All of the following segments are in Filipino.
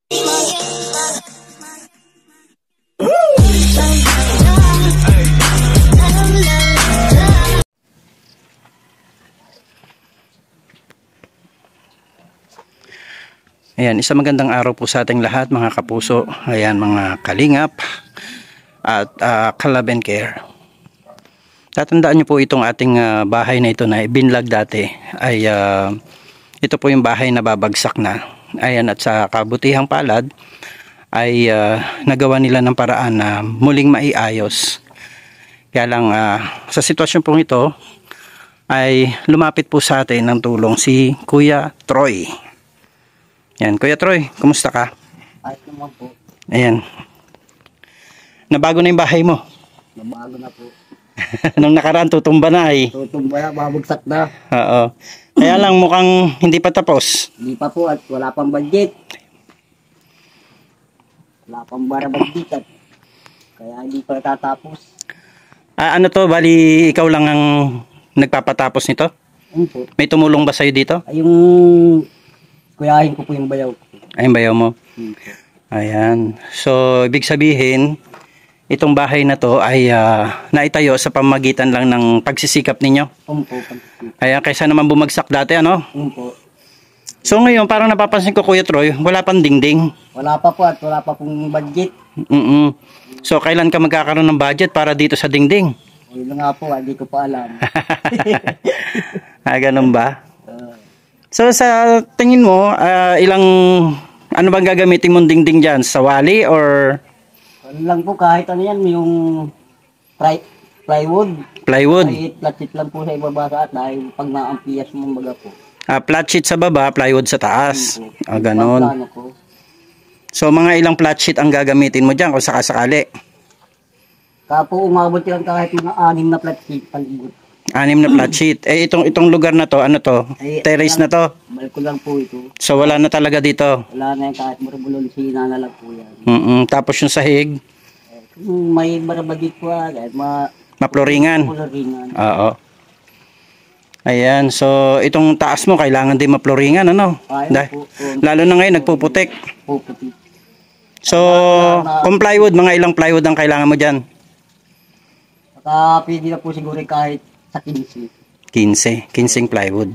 Ayan, isang magandang araw po sa ating lahat mga kapuso. Ayan, mga kalingap at Kalab and Care. Tatandaan niyo po itong ating bahay na ito na ibinlag dati ay ito po yung bahay na babagsak na. Ayan, at sa kabutihang palad ay nagawa nila ng paraan na muling maiayos. Kaya lang sa sitwasyon pong ito ay lumapit po sa atin ng tulong si Kuya Troy. Yan, Kuya Troy, kumusta ka? Ayos naman po. Ayan. Nabago na yung bahay mo? Nabago na po. Nung nakaraan, tutumba na eh. Tutumba na, babagsak na. Oo. Kaya lang mukhang hindi pa tapos. Hindi pa po at wala pang budget. Wala pang budget at kaya hindi pa tatapos. Ano to, bali ikaw lang ang nagpapatapos nito? Ano po? May tumulong ba sa'yo dito? Ay, yung kuyahin ko po yung bayaw ko. Ay, yung bayaw mo? Ayan. So, ibig sabihin, itong bahay na to ay naitayo sa pamamagitan lang ng pagsisikap ninyo. Po. Ayan, kaysa naman bumagsak dati, ano? Po. So ngayon, parang napapansin ko, Kuya Troy, wala pang dingding. Wala pa po at wala pa pong budget. So, kailan ka magkakaroon ng budget para dito sa dingding? Yun nga po, hindi ko pa alam. Ganun ba? So, sa tingin mo, ano bang gagamitin mong dingding dyan? Sa wali or? Ano lang po, kahit ano yan, yung plywood. Plywood? Kahit plastic lang po sa ibaba sa at dahil pag naampiyas mo baga po. Flat sheet sa baba, plywood sa taas. Ganun. Po. So, mga ilang flat sheet ang gagamitin mo dyan kung sakasakali? Kapo, umabot yan kahit mga 6 na flat sheet palibot. 6 na flat sheet. Itong lugar na to, ano to? Terrace na to? Balko lang po ito. So, wala na talaga dito? Wala na yan, kahit marabulonsina na lang po yan. Tapos yung sahig? Kung may marabagit po, kahit maploringan? Oo. Ayan, so itong taas mo kailangan din maploringan, ano? Lalo na ngayon, nagpuputik. Puputik. So, kung plywood, mga ilang plywood ang kailangan mo dyan? Pwede na po siguro kahit sa 15. 15 plywood.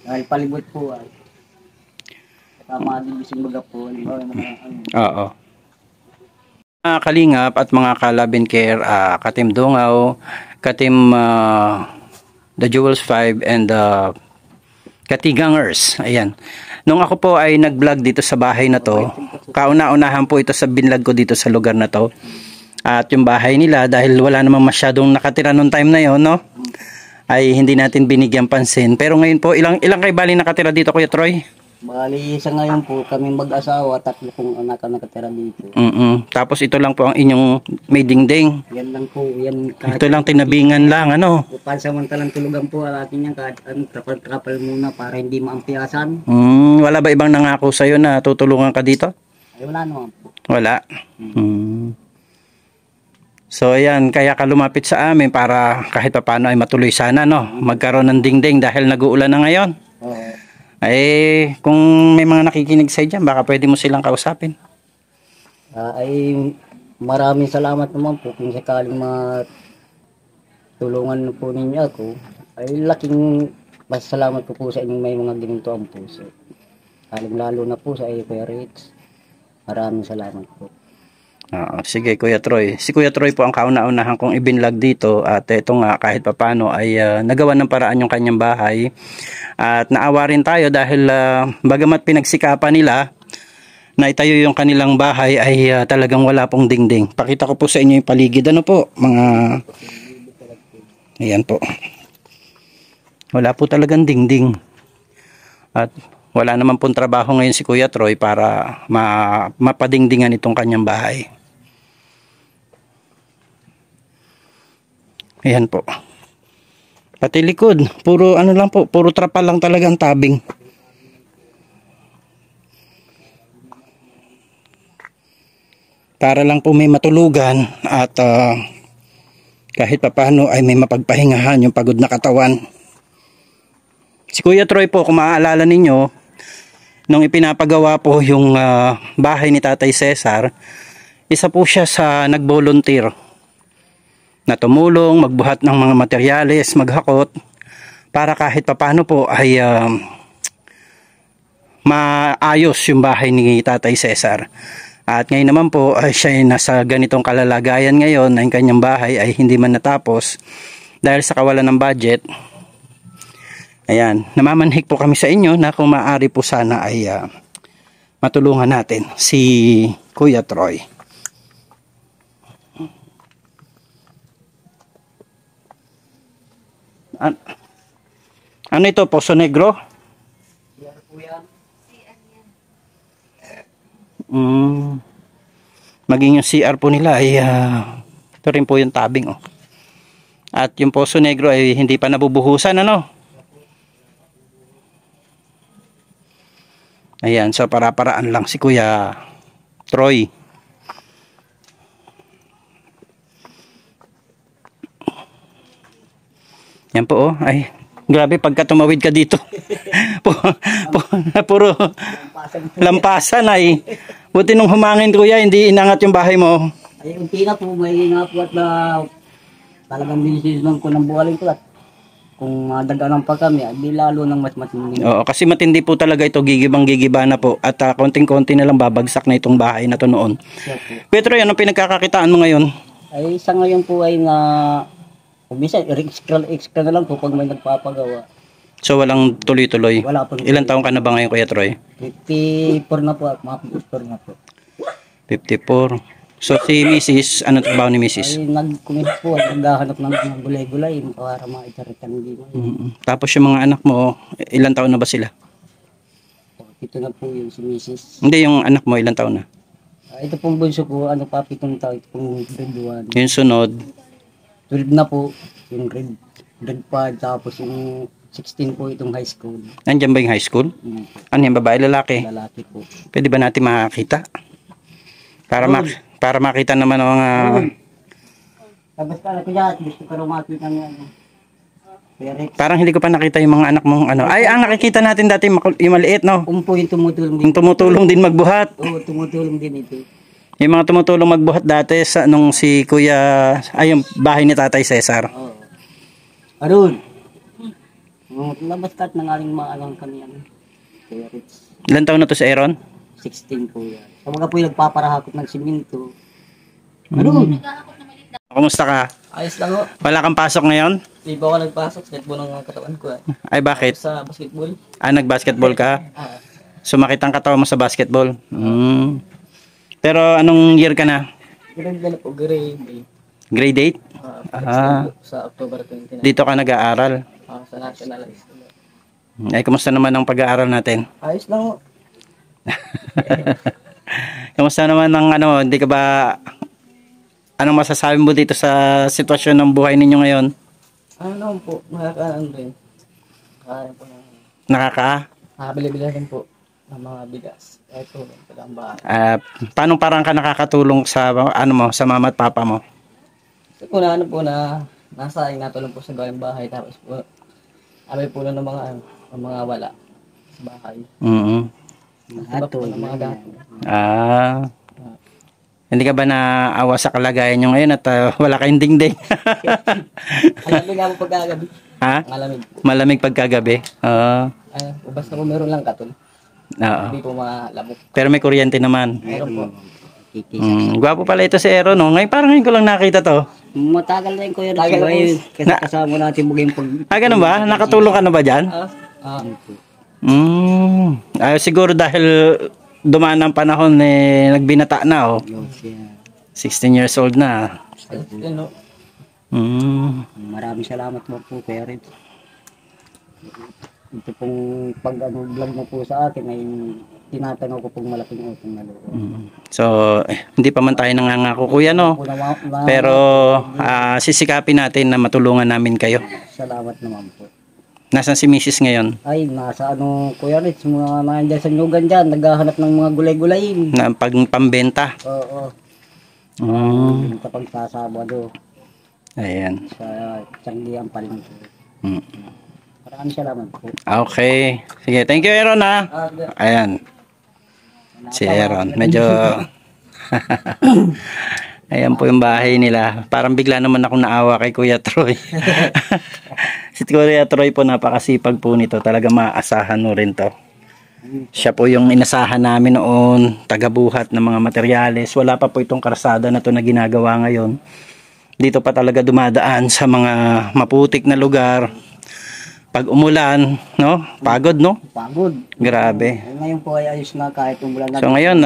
Dahil palibot po ay. Tama din bising baga po. Oo. Mga kalingap at mga Kalab and Care, Katim Dungaw, Katim The Jewels 5 and Katigangers. Ayan. Nung ako po ay nag-vlog dito sa bahay na to, kauna-unahan po ito sa binlog ko dito sa lugar na to. At yung bahay nila, dahil wala namang masyadong nakatira nung time na yon, no? Ay hindi natin binigyan pansin. Pero ngayon po, ilang kayo bali nakatira dito, Kuya Troy? Bali, sa ngayon po, kaming mag-asawa, 3 kong anak ang nakatira dito. Tapos ito lang po ang inyong may dingding. Yan lang po. Yan, ito lang, tinabingan lang, ano? Pansamantalang tulugan po, atin yan, kahit trapal muna para hindi maampiyasan. Wala ba ibang nangako sa'yo na tutulungan ka dito? Ay, wala naman po. Wala? So ayan, kaya ka lumapit sa amin para kahit pa paano ay matuloy sana, no? Magkaroon ng dingding dahil nag-uulan na ngayon. Ay, kung may mga nakikinig sa dyan, baka pwede mo silang kausapin. Ay, maraming salamat naman po kung sakaling matulungan po ninyo ako. Ay, laking pasalamat ko po sa inyong may mga ginintuan po. So, lalo na po sa iyo, Kuya Rich. Maraming salamat po. Sige, Kuya Troy. Si Kuya Troy po ang kauna-unahan kong ibinlog dito at ito nga kahit papano ay nagawa ng paraan yung kanyang bahay at naawa rin tayo dahil bagamat pinagsikapan nila na itayo yung kanilang bahay ay talagang wala pong dingding. Pakita ko po sa inyo yung paligid, ano po, mga ayan po, wala po talagang dingding at wala naman pong trabaho ngayon si Kuya Troy para mapadingdingan itong kanyang bahay. Ayan po. Pati likod, puro ano lang po, puro trapal lang talaga ang tabing. Para lang po may matulugan at kahit papaano ay may mapagpahingahan yung pagod na katawan. Si Kuya Troy po, kung maaalala ninyo, nung ipinapagawa po yung bahay ni Tatay Cesar, isa po siya sa nag-volunteer na tumulong, magbuhat ng mga materyales, maghakot, para kahit papano po ay maayos yung bahay ni Tatay Cesar. At ngayon naman po ay siya ay nasa ganitong kalalagayan ngayon na yung kanyang bahay ay hindi man natapos dahil sa kawalan ng budget. Ayan, namamanhik po kami sa inyo na kung maaari po sana ay matulungan natin si Kuya Troy. Ano ito? Poso Negro? Yan po yan. Maging yung CR po nila ay ito rin po yung tabing, oh. At yung Poso Negro ay hindi pa nabubuhusan, ano? Ayan, so para-paraan lang si Kuya Troy. Yan po, oh. Ay, grabe pagka tumawid ka dito. Puro lampasan ay. Buti nung humangin, Kuya, hindi inangat yung bahay mo. Ay, unti na po, may nga po at talagang bilis-bilis ko ng buhalin ko at kung madaganan pa kami, di lalo nang mas matindi. Oo, kasi matindi po talaga ito, gigibang-gigiba na po. At konting-konti na lang babagsak na itong bahay na to noon. Kuya Troy, anong pinagkakakitaan mo ngayon? Ay, sa ngayon po ay minsan, extra na lang po pag may nagpapagawa. So walang tuloy-tuloy. Wala po. Ilan taong ka na ba ngayon, Kuya Troy? 54 na po at mga 54 na po. 54. So si Mrs., ano trabaho ni Mrs.? Ay, nagkumis po at naghahanap ng mga gulay-gulay para maitaritan din. Tapos yung mga anak mo, ilan taon na ba sila? Ito na po yung si Mrs. Hindi, yung anak mo, ilan taon na? Ito pong bunso ko, ano pa, 7 taon, ito pong grade 1. Yung sunod, 12 na po, yung grade 5, tapos yung 16 po itong high school. nandiyan ba yung high school? Ano yan, babae, lalaki? Lalaki po. Pwede ba natin makakita? Para makita naman ang mga... Tapos ka, kuya, gusto ka rin makita ng Perex. Parang hindi ko pa nakita yung mga anak mong ano. Ay, ang nakikita natin dati yung maliit, no? Po yung tumutulong din. Yung tumutulong din magbuhat. Oo, tumutulong din ito. Yung mga tumutulong magbuhat dati sa nung si Kuya, ay yung bahay ni Tatay Cesar. Oo. Arun. Labas ka at nangaling maalang kami yan. Perex. Ilan taon na to si Aaron? 16 po yan. Sa mga po yung nagpaparahakot ng siminto. Arun. Kumusta ka? Ayos lang ho. Wala kang pasok ngayon? Di ba ako nagpasok? Sakit po ng katawan ko eh. Ay, bakit? Sa basketball. Nag-basketball ka? Ah, Sumakit ang katawan mo sa basketball? Pero anong year ka na? grade na po, grade 8. Grade 8? Sa October 29. Dito ka nag-aaral? Sa National High School. Ay, kumusta naman ang pag-aaral natin? Ayos lang ho. Kumusta naman ang ano, hindi ka ba... Anong masasabi mo dito sa sitwasyon ng buhay ninyo ngayon? Ano naman po, makakaano rin. Kaya po ng... Nakabili-bili rin po ng mga bigas. Ito, ito lang ba? Paano parang ka nakakatulong sa ano mo, sa mama at papa mo? So, po na nasa natulong po sa gawing bahay. Tapos po, abay po ng mga wala sa bahay. Iba po ng mga gato. Hindi ka ba naawa sa kalagayan nyo ngayon at wala kayong dingding? Malamig nga po pagkagabi. Ha? Malamig. Malamig pagkagabi? Ay, basta po meron lang katon. Oo. Hindi po malamok. Pero may kuryente naman. Meron po. Gwapo pala ito si Aaron, no? Ngayon ko lang nakita to. Matagal na yung kuya rin. Kasi kasama natin maging pag... Ganun ba? Nakatulong ka na ba dyan? Siguro dahil dumaan ang panahon nagbinata na, oh. 16 years old na. Maraming salamat mo po, kuya rin. Ito pong pag-vlog mo po sa akin ay tinatanaw ko pong malaking utang na loob. So, hindi pa man tayo nangangako, kuya, no? Pero sisikapin natin na matulungan namin kayo. Salamat naman po. Nasaan si Mrs. ngayon? Ay, nasa Kuya Rich, mga nandiyan sa Nyugan dyan, naghahanap ng mga gulay-gulayin. Na pambenta. Oo. Kapag sa Sabado. Ayan. Sa Tiyanggihan pa rin. Maraming salamat po. Okay. Sige, thank you Aaron ha. Ayan. Si Aaron. Medyo... Ayan po yung bahay nila. Parang bigla naman akong naawa kay Kuya Troy. Si Kuya Troy po napakasipag po nito. Talaga maaasahan mo rin to. Siya po yung inasahan namin noon. Tagabuhat ng mga materyales. Wala pa po itong karsada na to na ginagawa ngayon. Dito pa talaga dumadaan sa mga maputik na lugar. Pag umulan, no? Pagod, no? Pagod. Grabe. Ngayon po ay ayos na kahit umulan na. So ngayon,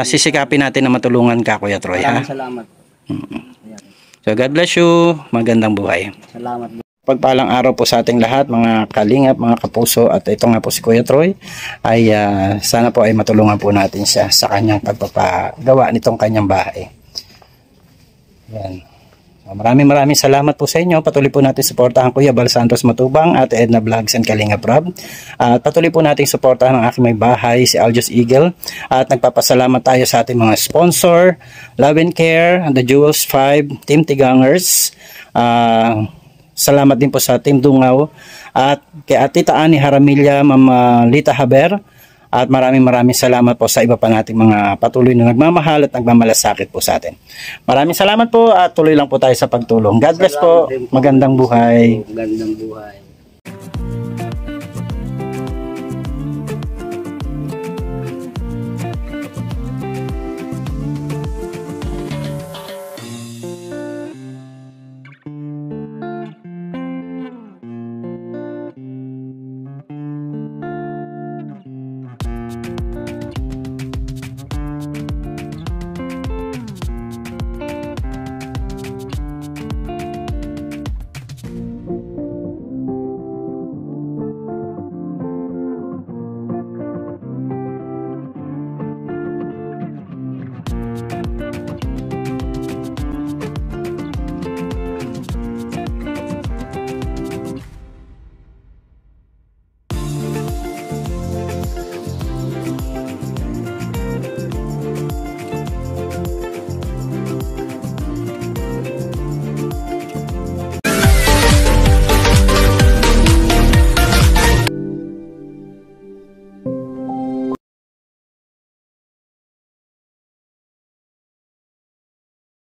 sisikapin natin na matulungan ka, Kuya Troy, ha? Maraming salamat. So God bless you. Magandang buhay. Salamat. Pagpalang araw po sa ating lahat, mga kalingap, mga kapuso, at ito nga po si Kuya Troy, ay sana po ay matulungan po natin siya sa kanyang pagpapagawa nitong kanyang bahay. Yan. So, maraming salamat po sa inyo. Patuloy po natin suportahan Kuya Bal Santos Matubang, Ate Edna Vlogs and Kalingap Rob. At patuloy po natin suportahan ang aking may bahay, si Aljos Eagle. At nagpapasalamat tayo sa ating mga sponsor, Love and Care, The Jewels 5, Team Tigangers. Salamat din po sa Team Dungaw. At kay Atita Ani Haramilya, Ma'am Lita Haber. At maraming salamat po sa iba pa nating mga patuloy na nagmamahal at nagmamalasakit po sa atin. Maraming salamat po at tuloy lang po tayo sa pagtulong. God bless po. Magandang buhay. Magandang buhay.